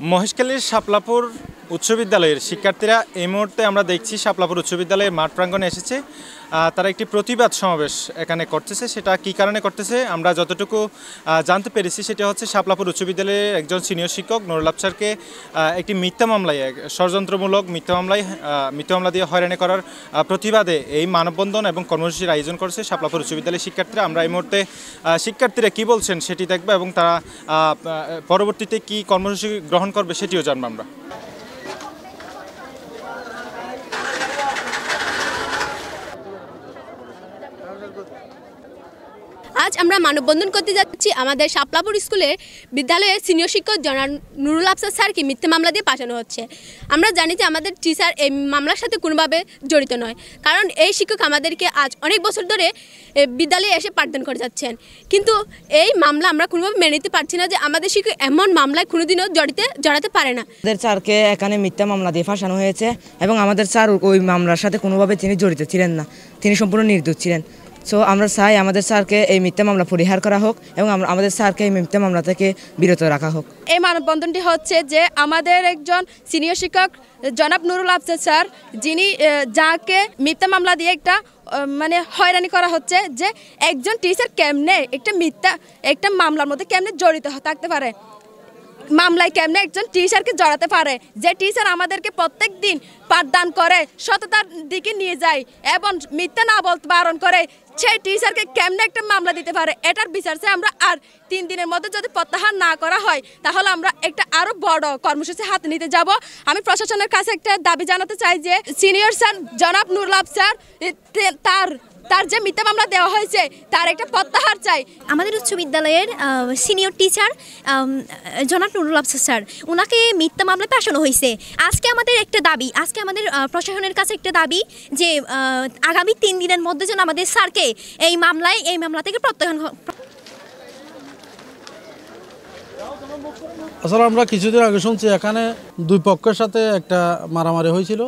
মহেশখালীর শাপলাপুর উচ্চ বিদ্যালয়ের শিক্ষার্থীরা এই মুহূর্তে আমরা দেখছি শাপলাপুর উচ্চ বিদ্যালয়ের মাঠ প্রাঙ্গণে এসেছে। তারা একটি প্রতিবাদ সমাবেশ এখানে করতেছে। সেটা কী কারণে করতেছে আমরা যতটুকু জানতে পেরেছি সেটা হচ্ছে শাপলাপুর উচ্চ বিদ্যালয়ের একজন সিনিয়র শিক্ষক নুরুল আফসারকে একটি মিথ্যা মামলায় ষড়যন্ত্রমূলক মিথ্যা মামলা দিয়ে হয়রানি করার প্রতিবাদে এই মানববন্ধন এবং কর্মসূচির আয়োজন করেছে শাপলাপুর উচ্চ বিদ্যালয়ের শিক্ষার্থীরা। আমরা এই মুহূর্তে শিক্ষার্থীরা কী বলছেন সেটি দেখব এবং তারা পরবর্তীতে কী কর্মসূচি গ্রহণ করবে সেটিও জানবো আমরা। আজ আমরা মানববন্ধন করতে যাচ্ছি আমাদের শাপলাপুর স্কুলের বিদ্যালয়ের সিনিয়র শিক্ষক জনাব নুরুল আফসার স্যারকে মিথ্যা মামলা দিয়ে পাঠানো হচ্ছে। আমরা জানি যে আমাদের টিচার এই মামলার সাথে কোনোভাবে জড়িত নয়, কারণ এই শিক্ষক আমাদেরকে আজ অনেক বছর ধরে বিদ্যালয়ে এসে পাঠদান করে যাচ্ছেন। কিন্তু এই মামলা আমরা কোনোভাবে মেনে নিতে পারছি না যে আমাদের শিক্ষক এমন মামলায় কোনোদিনও জড়াতে পারে না। আমাদের স্যারকে এখানে মিথ্যা মামলা দিয়ে ফাঁসানো হয়েছে এবং আমাদের স্যার ওই মামলার সাথে কোনোভাবে তিনি জড়িত ছিলেন না, তিনি সম্পূর্ণ নির্দোষ ছিলেন। সো আমরা চাই আমাদের স্যারকে এই মিথ্যা মামলা পরিহার করা হোক এবং আমাদের স্যারকে এই মিথ্যা মামলা থেকে বিরত রাখা হোক। এই মানববন্ধনটি হচ্ছে যে আমাদের একজন সিনিয়র শিক্ষক জনাব নুরুল আফসার স্যার, যিনি যাকে মিথ্যা মামলা দিয়ে একটা হয়রানি করা হচ্ছে, যে একজন টিচার কেমনে একটা মামলার মধ্যে কেমনে জড়িত থাকতে পারে, মামলায় কেমনে একজন টিচারকে জড়াতে পারে, যে টিচার আমাদেরকে প্রত্যেক দিন পাঠদান করে সততার দিকে নিয়ে যায় এবং মিথ্যা না বলতে বারণ করে, সেই টিচারকে কেমনে একটা মামলা দিতে পারে। এটার বিচার চাই আমরা। আর 3 দিনের মধ্যে যদি প্রত্যাহার না করা হয় তাহলে আমরা একটা আরো বড় কর্মসূচি হাতে নিতে যাব। আমি প্রশাসনের কাছে একটা দাবি জানাতে চাই যে সিনিয়র স্যার জনাব নুরুল আফসার তার যে মিথ্যা মামলা দেওয়া হয়েছে তার একটা প্রত্যাহার চাই। আমাদের উচ্চ বিদ্যালয়ের সিনিয়র টিচার জনাব নুরুল আফসার স্যার, ওনাকে মিথ্যা মামলায় পাঠানো হয়েছে। আজকে আমাদের প্রশাসনের কাছে একটা দাবি যে আগামী 3 দিনের মধ্যে যেন আমাদের স্যারকে এই মামলা থেকে প্রত্যাহার। আসলে আমরা কিছুদিন আগে শুনছি এখানে 2 পক্ষের সাথে একটা মারামারি হয়েছিল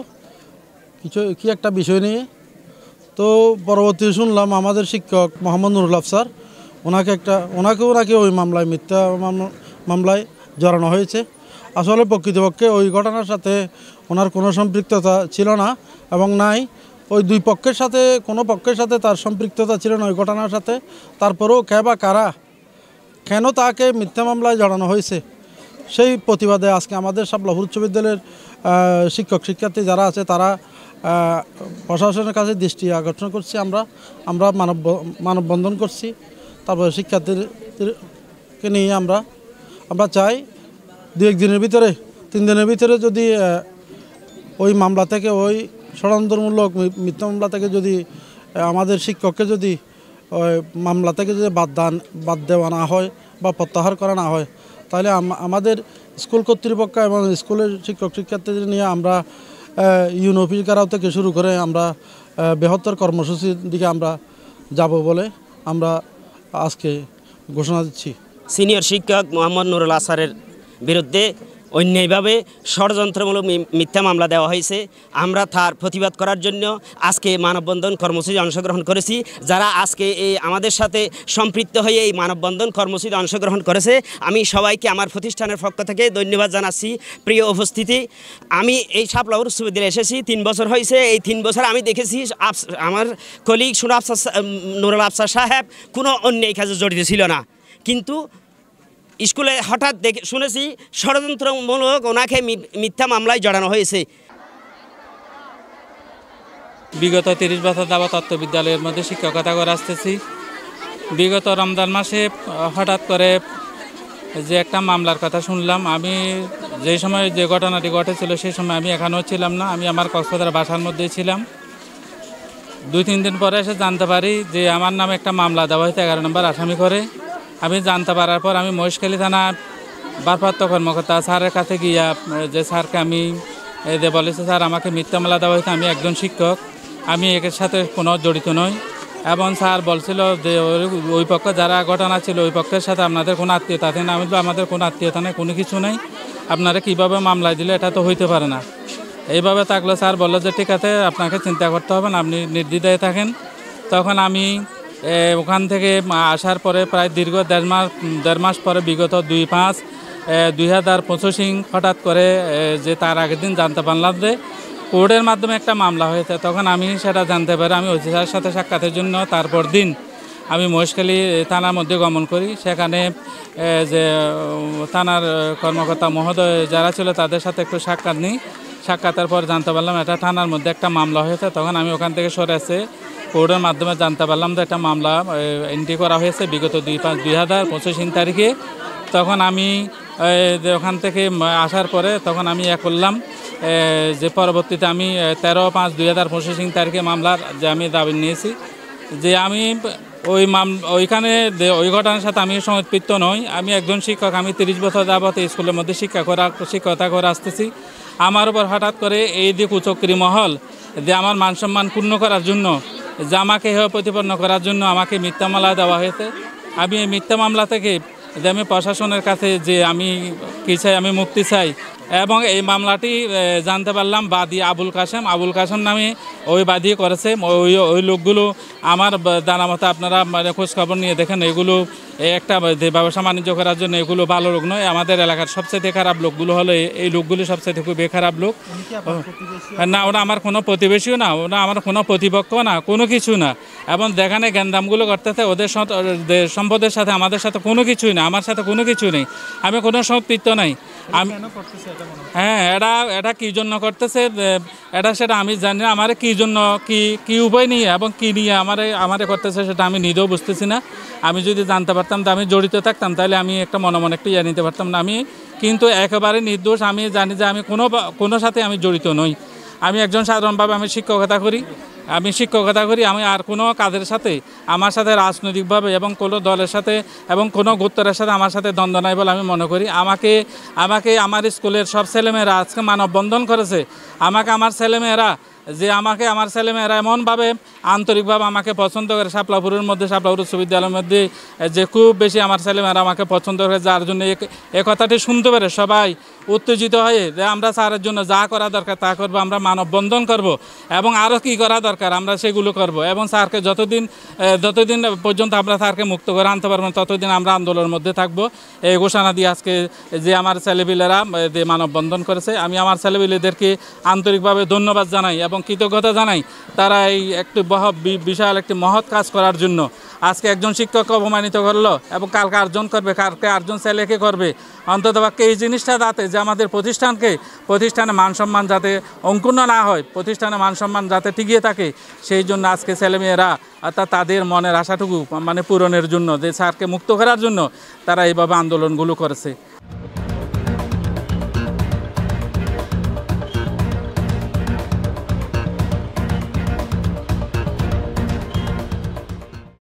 কি একটা বিষয় নিয়ে। তো পরবর্তী শুনলাম আমাদের শিক্ষক মোহাম্মদ নুরুল আফসার ওনাকে ওই মামলায় মিথ্যা মামলায় জড়ানো হয়েছে। আসলে প্রকৃতপক্ষে ওই ঘটনার সাথে ওনার কোনো সম্পৃক্ততা ছিল না এবং নাই ওই 2 পক্ষের সাথে কোনো পক্ষের সাথে তার সম্পৃক্ততা ছিল না ওই ঘটনার সাথে। তারপরেও কে বা কারা কেন তাকে মিথ্যা মামলায় জড়ানো হয়েছে সেই প্রতিবাদে আজকে আমাদের শাপলাপুর উচ্চ বিদ্যালয়ের শিক্ষক শিক্ষার্থী যারা আছে তারা প্রশাসনের কাছে দৃষ্টি আকর্ষণ করছি। আমরা মানববন্ধন করছি। তারপরে শিক্ষার্থীদেরকে নিয়ে আমরা চাই 2-1 দিনের ভিতরে 3 দিনের ভিতরে যদি ওই মামলা থেকে ওই ষড়যন্ত্রমূলক মিথ্যা মামলা থেকে যদি আমাদের শিক্ষককে যদি ওই মামলা থেকে যদি বাদ দেওয়া না হয় বা প্রত্যাহার করা না হয় তাহলে আমাদের স্কুল কর্তৃপক্ষ এবং স্কুলের শিক্ষক শিক্ষার্থীদের নিয়ে আমরা ইউনোপি কারাও থেকে শুরু করে আমরা বৃহত্তর কর্মসূচির দিকে আমরা যাব বলে আমরা আজকে ঘোষণা দিচ্ছি। সিনিয়র শিক্ষক মোহাম্মদ নুরুল আফসারের বিরুদ্ধে অন্যায়ভাবে ষড়যন্ত্রমূলক মিথ্যা মামলা দেওয়া হয়েছে। আমরা তার প্রতিবাদ করার জন্য আজকে মানববন্ধন কর্মসূচিতে অংশগ্রহণ করেছি। যারা আজকে আমাদের সাথে সম্পৃক্ত হয়ে এই মানববন্ধন কর্মসূচিতে অংশগ্রহণ করেছে আমি সবাইকে আমার প্রতিষ্ঠানের পক্ষ থেকে ধন্যবাদ জানাচ্ছি। প্রিয় উপস্থিতি, আমি এই শাপলাপুর উচ্চ বিদ্যালয়ে এসেছি 3 বছর হয়েছে। এই 3 বছর আমি দেখেছি আমার কলিগ নুরুল আফসার সাহেব কোনো অন্যায় কাজে জড়িত ছিল না, কিন্তু স্কুলে হঠাৎ শুনেছি ষড়যন্ত্রমূলক ওনাকে মিথ্যা মামলায় জড়ানো হয়েছে। বিগত 30 বছর যাবৎ তত্ত্ব বিদ্যালয়ের মধ্যে শিক্ষকতা করে আসতেছি। বিগত রমজান মাসে হঠাৎ করে যে একটা মামলার কথা শুনলাম, আমি যে সময় যে ঘটনাটি ঘটেছিল সেই সময় আমি এখানেও ছিলাম না, আমি আমার কক্সবাজার বাসার মধ্যেই ছিলাম। 2-3 দিন পরে এসে জানতে পারি যে আমার নামে একটা মামলা দেওয়া হয়েছে 11 নম্বর আসামি করে। আমি জানতে পারার পর আমি মহেশখালী থানা ভারপ্রাপ্ত কর্মকর্তা স্যারের কাছে গিয়া যে স্যারকে আমি বলেছি স্যার আমাকে মিথ্যা মামলা দেওয়া হয়েছে, আমি একজন শিক্ষক, আমি এর সাথে কোনো জড়িত নই। এবং স্যার বলছিল যে ওই পক্ষ যারা ঘটনা ছিল ওই পক্ষের সাথে আপনাদের কোনো আত্মীয়তা আছে না। আমি তো আমাদের কোনো আত্মীয়তা নেই, কোনো কিছু নেই, আপনারা কীভাবে মামলায় দিলে এটা তো হইতে পারে না। এইভাবে থাকলে স্যার বললো যে ঠিক আছে আপনাকে চিন্তা করতে হবে না, আপনি নির্দ্বিধায় থাকেন। তখন আমি ওখান থেকে আসার পরে প্রায় দীর্ঘ দেড় মাস পরে বিগত 2-5 2025 হঠাৎ করে যে তার আগের দিন জানতে পারলাম যে কোর্টের মাধ্যমে একটা মামলা হয়েছে। তখন আমি সেটা জানতে পারি, আমি ওসি স্যারের সাথে সাক্ষাতের জন্য তারপর দিন আমি মহেশখালী থানার মধ্যে গমন করি। সেখানে যে থানার কর্মকর্তা মহোদয় যারা ছিল তাদের সাথে একটু সাক্ষাৎ নিই। সাক্ষাতের পর জানতে পারলাম এটা থানার মধ্যে একটা মামলা হয়েছে। তখন আমি ওখান থেকে সরে এসে কোর্টের মাধ্যমে জানতে পারলাম যে একটা মামলা এন্ট্রি করা হয়েছে বিগত 2/5/2025 তারিখে। তখন আমি ওখান থেকে আসার পরে তখন আমি করলাম যে পরবর্তীতে আমি 13/5/2025 তারিখে মামলার যে আমি দাবি নিয়েছি যে আমি ওইখানে ওই ঘটনার সাথে আমি সম্পৃক্ত নই। আমি একজন শিক্ষক, আমি 30 বছর যাবত স্কুলের মধ্যে শিক্ষকতা করে আসতেছি। আমার উপর হঠাৎ করে এই যে কুচক্রী মহল যে আমার মান সম্মান পূর্ণ করার জন্য, যে আমাকে হেয় প্রতিপন্ন করার জন্য আমাকে মিথ্যা মামলা দেওয়া হয়েছে। আমি এই মিথ্যা মামলা থেকে যে আমি প্রশাসনের কাছে যে আমি কী চাই, আমি মুক্তি চাই। এবং এই মামলাটি জানতে পারলাম বাদী আবুল কাসেম নামে ওই বাদী করেছে। ওই লোকগুলো আমার জানা মতো আপনারা খোঁজখবর নিয়ে দেখেন, এগুলো একটা ব্যবসা বাণিজ্য করার জন্য এগুলো ভালো লোক নয়। আমাদের এলাকার সবচেয়ে খারাপ লোকগুলো হলো এই লোকগুলো সবচেয়ে খুবই খারাপ লোক। না, ওরা আমার কোনো প্রতিবেশীও না, ওরা আমার কোনো প্রতিপক্ষ না, কোনো কিছু না। এবং যেখানে জ্ঞানদামগুলো করতেছে ওদের সম্পদের সাথে আমাদের সাথে কোনো কিছুই না, আমার সাথে কোনো কিছু নেই, আমি কোনো সম্পৃক্ত নাই। হ্যাঁ, এটা কী জন্য করতেছে এটা সেটা আমি জানি না। আমার কী জন্য কি উপায় নিয়ে এবং কী নিয়ে আমারে করতেছে সেটা আমি নিজেও বুঝতেছি না। আমি যদি জানতে পারতাম তো আমি জড়িত থাকতাম, তাহলে আমি একটা মনে একটু নিতে পারতাম না। আমি কিন্তু একেবারে নির্দোষ। আমি জানি যে আমি কোনো সাথে আমি জড়িত নই। আমি একজন সাধারণভাবে আমি শিক্ষকতা করি। আমি আর কোনো কাজের সাথে আমার সাথে রাজনৈতিকভাবে এবং কোনো দলের সাথে এবং কোনো গোত্রের সাথে আমার সাথে দ্বন্দ্ব নাই বলে আমি মনে করি। আমাকে আমার স্কুলের সব ছেলেমেয়েরা আজকে মানববন্ধন করেছে। আমাকে আমার ছেলেমেয়েরা এমনভাবে আন্তরিকভাবে আমাকে পছন্দ করে, শাপলাপুর উচ্চ বিদ্যালয়ের মধ্যে যে খুব বেশি আমার ছেলেমেয়েরা আমাকে পছন্দ করে, যার জন্য এ কথাটি শুনতে পারে সবাই উত্তেজিত হয়ে যে আমরা স্যারের জন্য যা করা দরকার তা করবো, আমরা মানববন্ধন করব এবং আরও কী করা দরকার আমরা সেগুলো করব। এবং স্যারকে যতদিন পর্যন্ত আমরা স্যারকে মুক্ত করে আনতে পারবো ততদিন আমরা আন্দোলনের মধ্যে থাকবো। এই ঘোষণা দিয়ে আজকে যে আমার ছেলেপিলেরা যে মানববন্ধন করেছে, আমি আমার ছেলেপিলেদেরকে আন্তরিকভাবে ধন্যবাদ জানাই এবং কৃতজ্ঞতা জানাই। তারা এই একটি বিশাল একটি মহৎ কাজ করার জন্য আজকে একজন শিক্ষককে অপমানিত করলো এবং কালকে আর্জন করবে, কালকে আর্জন ছেলেকে করবে। অন্ততপক্ষে এই জিনিসটা যাতে যে আমাদের প্রতিষ্ঠানে মান সম্মান যাতে অঙ্কুন্ন না হয়, প্রতিষ্ঠানে মান সম্মান যাতে টিকিয়ে থাকে, সেই জন্য আজকে ছেলেমেয়েরা অর্থাৎ তাদের মনের আশাটুকু পূরণের জন্য, যে স্যারকে মুক্ত করার জন্য তারা এইভাবে আন্দোলনগুলো করেছে।